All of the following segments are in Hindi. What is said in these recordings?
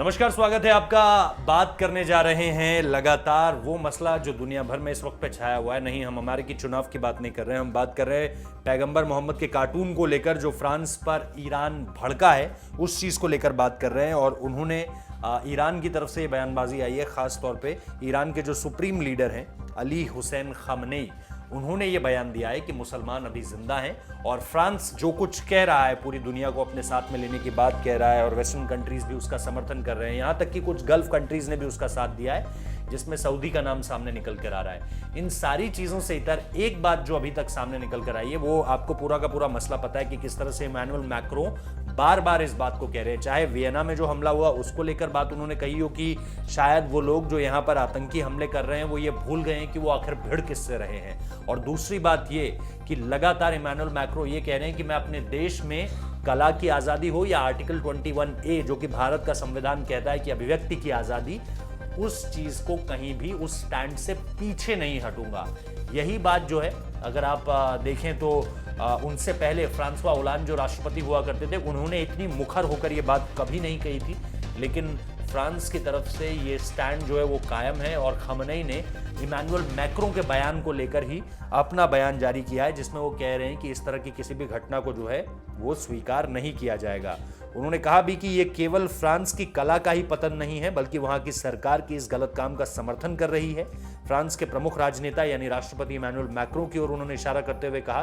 नमस्कार, स्वागत है आपका। बात करने जा रहे हैं लगातार वो मसला जो दुनिया भर में इस वक्त पे छाया हुआ है। नहीं, हम अमेरिकी चुनाव की बात नहीं कर रहे हैं, हम बात कर रहे हैं पैगंबर मोहम्मद के कार्टून को लेकर जो फ्रांस पर ईरान भड़का है, उस चीज को लेकर बात कर रहे हैं। और उन्होंने ईरान की तरफ से ये बयानबाजी आई है, खास तौर पे ईरान के जो सुप्रीम लीडर हैं अली हुसैन खामनेई, उन्होंने ये बयान दिया है कि मुसलमान अभी जिंदा हैं और फ्रांस जो कुछ कह रहा है, पूरी दुनिया को अपने साथ में लेने की बात कह रहा है और वेस्टर्न कंट्रीज भी उसका समर्थन कर रहे हैं। यहां तक कि कुछ गल्फ कंट्रीज ने भी उसका साथ दिया है, जिसमें सऊदी का नाम सामने निकल कर आ रहा है। इन सारी चीजों से इतर एक बात जो अभी तक सामने निकल कर आई है, वो आपको पूरा का पूरा मसला पता है कि किस तरह से इमैनुअल मैक्रों बार बार इस बात को कह रहे हैं। चाहे वियना में जो हमला हुआ उसको लेकर बात उन्होंने कही हो कि शायद वो लोग जो यहाँ पर आतंकी हमले कर रहे हैं वो ये भूल गए हैं कि वो आखिर भिड़ किससे रहे हैं। और दूसरी बात ये कि लगातार इमैनुअल मैक्रों ये कह रहे हैं कि मैं अपने देश में कला की आजादी हो या आर्टिकल 21A जो कि भारत का संविधान कहता है कि अभिव्यक्ति की आजादी, उस चीज को कहीं भी उस स्टैंड से पीछे नहीं हटूंगा। यही बात जो है, अगर आप देखें तो उनसे पहले फ्रांसवा ओलांद जो राष्ट्रपति हुआ करते थे, उन्होंने इतनी मुखर होकर ये बात कभी नहीं कही थी, लेकिन फ्रांस की तरफ से ये स्टैंड जो है वो कायम है। और खामनेई ने इमैनुअल मैक्रों के बयान को लेकर ही अपना बयान जारी किया है, जिसमें वो कह रहे हैं कि इस तरह की किसी भी घटना को जो है वो स्वीकार नहीं किया जाएगा। उन्होंने कहा भी कि ये केवल फ्रांस की कला का ही पतन नहीं है, बल्कि वहां की सरकार की इस गलत काम का समर्थन कर रही है। फ्रांस के प्रमुख राजनेता यानी राष्ट्रपति इमैनुअल मैक्रों की ओर उन्होंने इशारा करते हुए कहा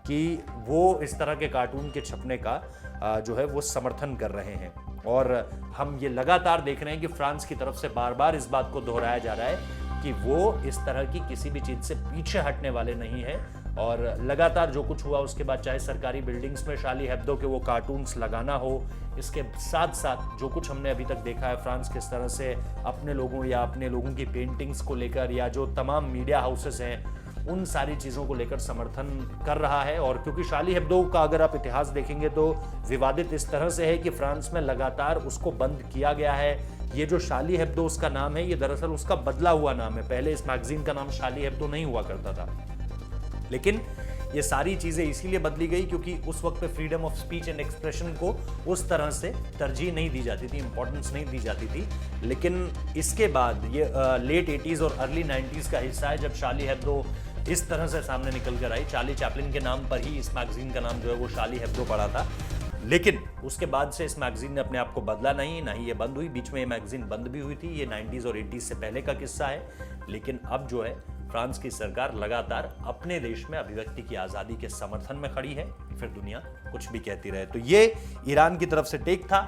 कि वो इस तरह के कार्टून के छपने का जो है वो समर्थन कर रहे हैं। और हम ये लगातार देख रहे हैं कि फ्रांस की तरफ से बार बार इस बात को दोहराया जा रहा है कि वो इस तरह की किसी भी चीज से पीछे हटने वाले नहीं है। और लगातार जो कुछ हुआ उसके बाद, चाहे सरकारी बिल्डिंग्स में शार्ली हेब्दो के वो कार्टून्स लगाना हो, इसके साथ साथ जो कुछ हमने अभी तक देखा है फ्रांस किस तरह से अपने लोगों या अपने लोगों की पेंटिंग्स को लेकर, या जो तमाम मीडिया हाउसेस हैं उन सारी चीज़ों को लेकर समर्थन कर रहा है। और क्योंकि शार्ली हेब्दो का अगर आप इतिहास देखेंगे तो विवादित इस तरह से है कि फ्रांस में लगातार उसको बंद किया गया है। ये जो शार्ली हेब्दो उसका नाम है, ये दरअसल उसका बदला हुआ नाम है। पहले इस मैगजीन का नाम शार्ली हेब्दो नहीं हुआ करता था, लेकिन ये सारी चीजें इसीलिए बदली गई क्योंकि उस वक्त पे freedom of speech and expression को उस तरह से तरजीह नहीं दी जाती थी, इंपॉर्टेंस नहीं दी जाती थी। लेकिन इसके बाद ये लेट 80s और अर्ली 90s का हिस्सा है, जब शार्ली हेब्दो इस तरह से सामने निकल कर आई। चार्ली चैपलिन के नाम पर ही इस मैगजीन का नाम जो है वो शार्ली हेब्दो पड़ा था। लेकिन उसके बाद से इस मैगजीन ने अपने आप को बदला नहीं, ना ही ये बंद हुई। बीच में ये मैगजीन बंद भी हुई थी, ये 90s और 80s से पहले का किस्सा है। लेकिन अब जो है फ्रांस की सरकार लगातार अपने देश में अभिव्यक्ति की आज़ादी के समर्थन में खड़ी है, फिर दुनिया कुछ भी कहती रहे। तो ये ईरान की तरफ से टेक था।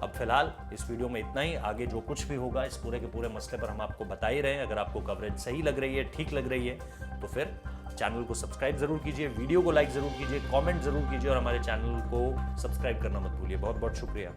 अब फिलहाल इस वीडियो में इतना ही। आगे जो कुछ भी होगा इस पूरे के पूरे मसले पर हम आपको बता ही रहे हैं। अगर आपको कवरेज सही लग रही है, ठीक लग रही है, तो फिर चैनल को सब्सक्राइब जरूर कीजिए, वीडियो को लाइक जरूर कीजिए, कमेंट जरूर कीजिए और हमारे चैनल को सब्सक्राइब करना मत भूलिए। बहुत बहुत शुक्रिया।